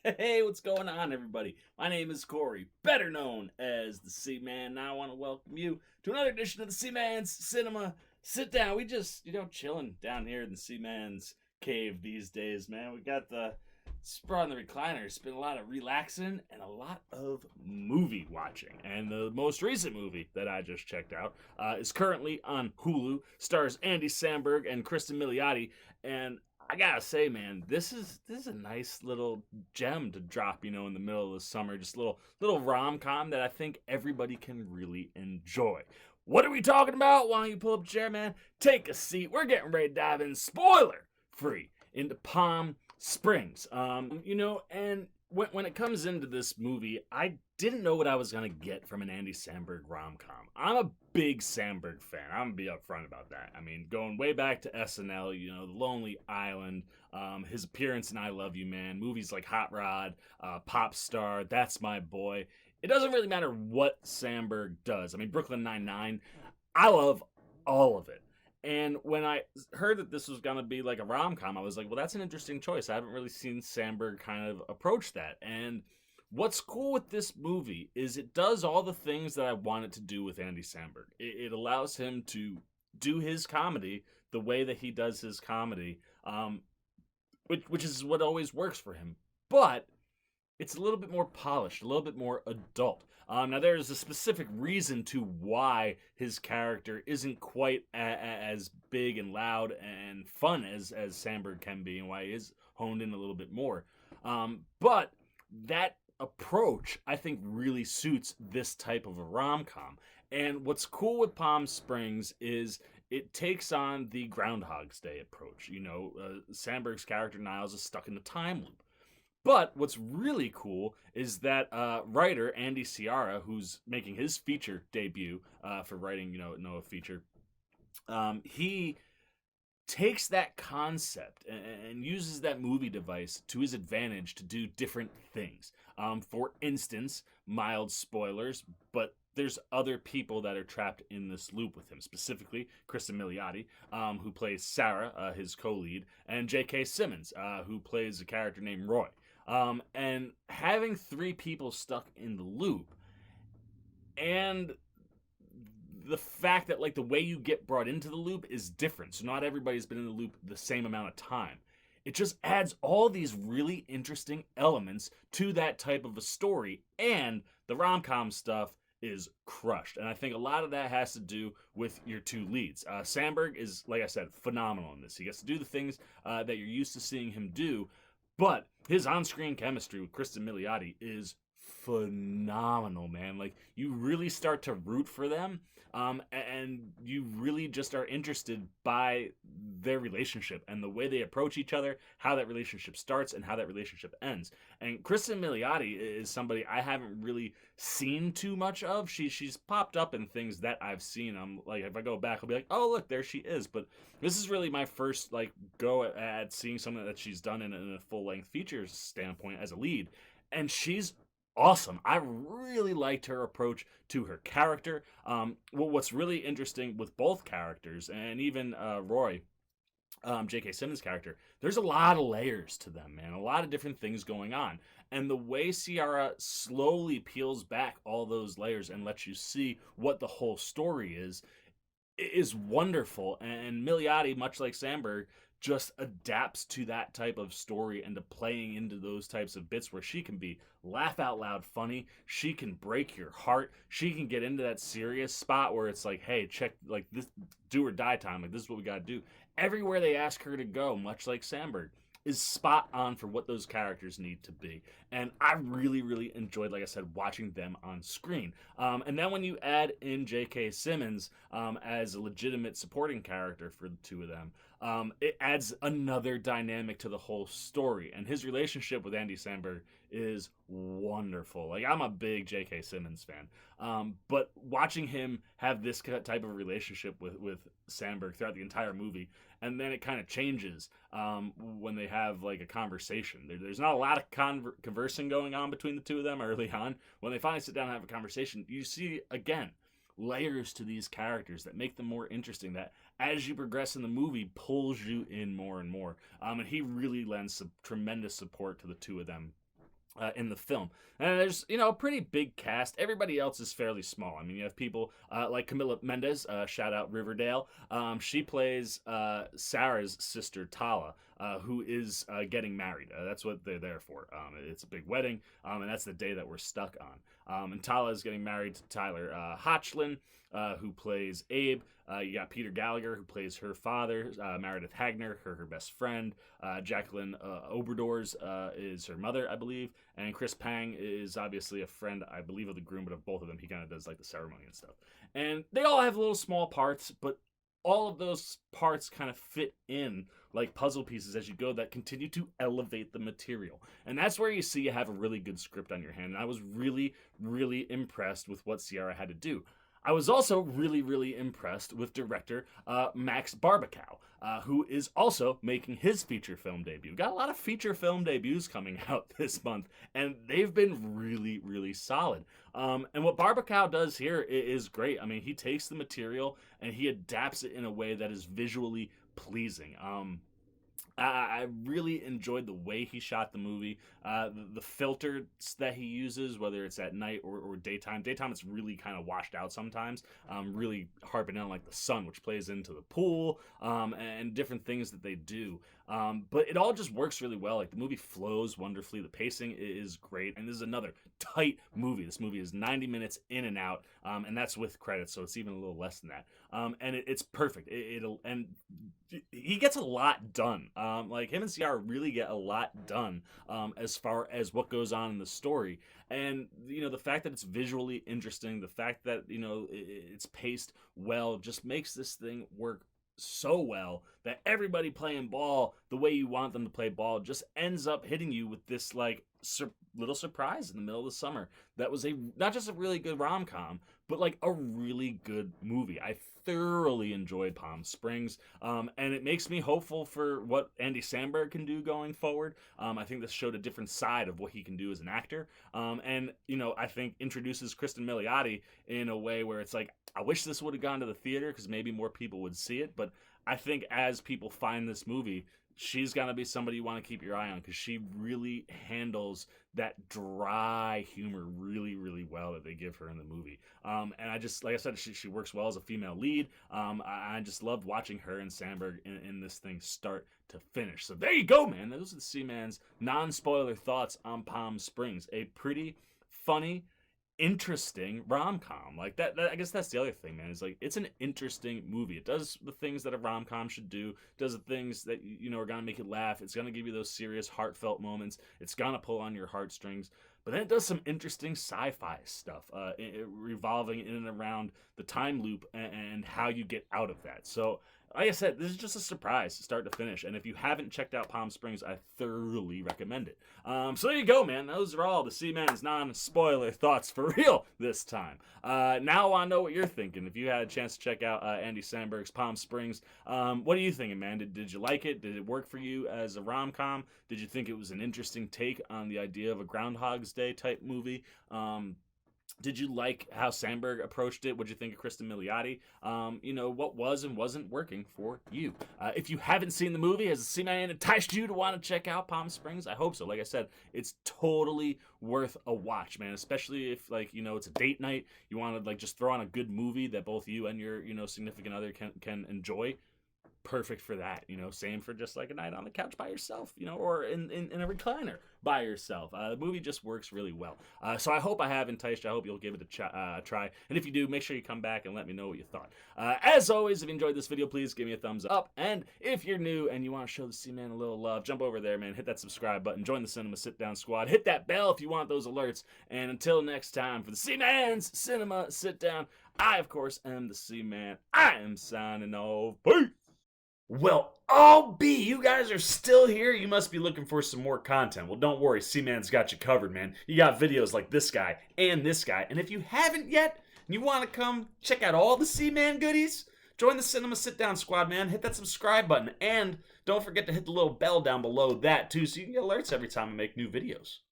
Hey, what's going on, everybody? My name is Corey, better known as the Seaman, and I want to welcome you to another edition of the Seaman's Cinema Sit Down. We just, chilling down here in the Seaman's cave these days, man. We got the spur on the recliner. It's been a lot of relaxing and a lot of movie watching. And the most recent movie that I just checked out is currently on Hulu, stars Andy Samberg and Cristin Milioti, and I gotta say, man, this is a nice little gem to drop, in the middle of the summer. Just a little rom com that I think everybody can really enjoy. What are we talking about? Why don't you pull up a chair, man? Take a seat. We're getting ready to dive in, spoiler free, into Palm Springs. And when it comes into this movie, I didn't know what I was gonna get from an Andy Samberg rom com. I'm a big Samberg fan. I'm gonna be upfront about that. I mean, going way back to SNL, The Lonely Island, his appearance in I Love You, Man, movies like Hot Rod, Pop Star, That's My Boy. It doesn't really matter what Samberg does. I mean, Brooklyn Nine-Nine, I love all of it. And when I heard that this was going to be like a rom com, I was like, well, that's an interesting choice. I haven't really seen Samberg kind of approach that. And what's cool with this movie is it does all the things that I want it to do with Andy Samberg. It allows him to do his comedy the way that he does his comedy, which is what always works for him. But it's a little bit more polished, a little bit more adult. Now, there's a specific reason to why his character isn't quite as big and loud and fun as Samberg can be, and why he is honed in a little bit more. But that approach, I think, really suits this type of a rom-com. And what's cool with Palm Springs is it takes on the Groundhog's Day approach. Samberg's character Niles is stuck in the time loop. But what's really cool is that writer Andy Ciara, who's making his feature debut for writing, Noah feature, he takes that concept and uses that movie device to his advantage to do different things. For instance, mild spoilers, but there's other people that are trapped in this loop with him, specifically Cristin Milioti, who plays Sarah, his co-lead, and J.K. Simmons, who plays a character named Roy. And having three people stuck in the loop, and the fact that the way you get brought into the loop is different, so not everybody's been in the loop the same amount of time. It just adds all these really interesting elements to that type of a story, and the rom-com stuff is crushed. And I think a lot of that has to do with your two leads. Samberg is, like I said, phenomenal in this. He gets to do the things that you're used to seeing him do, but his on-screen chemistry with Cristin Milioti is phenomenal, man. You really start to root for them, and you really just are interested by their relationship and the way they approach each other, how that relationship starts and how that relationship ends. And Cristin Milioti is somebody I haven't really seen too much of. She's popped up in things that I've seen. I'm like, if I go back, I'll be like, oh, look, there she is. But this is really my first go at seeing something that she's done in a full-length feature standpoint as a lead, and she's awesome. I really liked her approach to her character. What's really interesting with both characters, and even Roy, J.K. Simmons' character, there's a lot of layers to them, man. A lot of different things going on. And the way Ciara slowly peels back all those layers and lets you see what the whole story is wonderful. And Milioti, much like Samberg, just adapts to that type of story and to playing into those types of bits where she can be laugh out loud funny. She can break your heart. She can get into that serious spot where it's like, hey, check, this do or die time. This is what we got to do. Everywhere they ask her to go, much like Samberg, is spot on for what those characters need to be. And I really, really enjoyed, like I said, watching them on screen. And then when you add in J.K. Simmons as a legitimate supporting character for the two of them, it adds another dynamic to the whole story. And his relationship with Andy Samberg is wonderful. I'm a big J.K. Simmons fan. But watching him have this type of relationship with Samberg throughout the entire movie, and then it kind of changes when they have a conversation. There's not a lot of conversing going on between the two of them early on. When they finally sit down and have a conversation, you see, again, layers to these characters that make them more interesting, that as you progress in the movie pulls you in more and more. And he really lends some tremendous support to the two of them in the film. And there's, a pretty big cast. Everybody else is fairly small. I mean, you have people like Camila Mendes, shout out Riverdale. She plays Sarah's sister, Tala, who is getting married. That's what they're there for. It's a big wedding, and that's the day that we're stuck on. And Tala is getting married to Tyler Hoechlin, who plays Abe. You got Peter Gallagher, who plays her father. Meredith Hagner, her best friend. Jacqueline Oberdors is her mother, I believe. And Chris Pang is obviously a friend, I believe, of the groom, but of both of them, he kind of does like the ceremony and stuff. And they all have little small parts, but all of those parts kind of fit in like puzzle pieces as you go that continue to elevate the material. And that's where you see you have a really good script on your hand. And I was really, really impressed with what Sierra had to do. I was also really, really impressed with director Max Barbakow, who is also making his feature film debut. Got a lot of feature film debuts coming out this month, and they've been really, really solid. And what Barbakow does here is great. I mean, he takes the material and he adapts it in a way that is visually pleasing. I really enjoyed the way he shot the movie. The filters that he uses, whether it's at night or daytime. Daytime, it's really kind of washed out sometimes. Really harping on like the sun, which plays into the pool, and different things that they do. But it all just works really well. Like the movie flows wonderfully. The pacing is great. And this is another tight movie. This movie is 90 minutes in and out, and that's with credits, so it's even a little less than that. And it's perfect. And he gets a lot done. Like him and Ciara really get a lot done as far as what goes on in the story. And the fact that it's visually interesting, the fact that it's paced well, just makes this thing work so well that everybody playing ball the way you want them to play ball just ends up hitting you with this like little surprise in the middle of the summer that was not just a really good rom-com, but like a really good movie. I thoroughly enjoyed Palm Springs, and it makes me hopeful for what Andy Samberg can do going forward. I think this showed a different side of what he can do as an actor, and I think introduces Cristin Milioti in a way where it's like, I wish this would have gone to the theater because maybe more people would see it, but I think as people find this movie, she's going to be somebody you want to keep your eye on because she really handles that dry humor really, really well that they give her in the movie. And I just, like I said, she works well as a female lead. I just loved watching her and Samberg in this thing start to finish. So there you go, man. Those are the C-Man's non-spoiler thoughts on Palm Springs. A pretty funny, interesting rom-com. Like that I guess that's the other thing, man, is like it's an interesting movie. It does the things that a rom-com should do. It does the things that are gonna make you laugh. It's gonna give you those serious heartfelt moments. It's gonna pull on your heartstrings, but then it does some interesting sci-fi stuff, revolving in and around the time loop and how you get out of that. So like I said, this is just a surprise start to finish. And if you haven't checked out Palm Springs, I thoroughly recommend it. So there you go, man. Those are all the C-Man's non-spoiler thoughts for real this time. Now I know what you're thinking. If you had a chance to check out Andy Samberg's Palm Springs, what are you thinking, man? Did you like it? Did it work for you as a rom-com? Did you think it was an interesting take on the idea of a Groundhog's Day type movie? Did you like how Samberg approached it? What'd you think of Cristin Milioti? What was and wasn't working for you? If you haven't seen the movie, has the C-Man enticed you to want to check out Palm Springs? I hope so. Like I said, it's totally worth a watch, man. Especially if it's a date night. You want to just throw on a good movie that both you and your significant other can enjoy. Perfect for that, same for just like a night on the couch by yourself, or in a recliner by yourself. The movie just works really well. So I hope I have enticed you. I hope you'll give it a try. And if you do, make sure you come back and let me know what you thought. As always, if you enjoyed this video, please give me a thumbs up. And if you're new and you want to show the C-Man a little love, jump over there, man. Hit that subscribe button. Join the Cinema Sit-Down Squad. Hit that bell if you want those alerts. And until next time, for the C-Man's Cinema Sit-Down, I, of course, am the C-Man. I am signing off. Peace! Well, you guys are still here. You must be looking for some more content. Well, don't worry. C-Man's got you covered, man. You got videos like this guy and this guy. And if you haven't yet, and you want to come check out all the C-Man goodies, join the Cinema Sit-Down Squad, man. Hit that subscribe button. And don't forget to hit the little bell down below that, too, so you can get alerts every time I make new videos.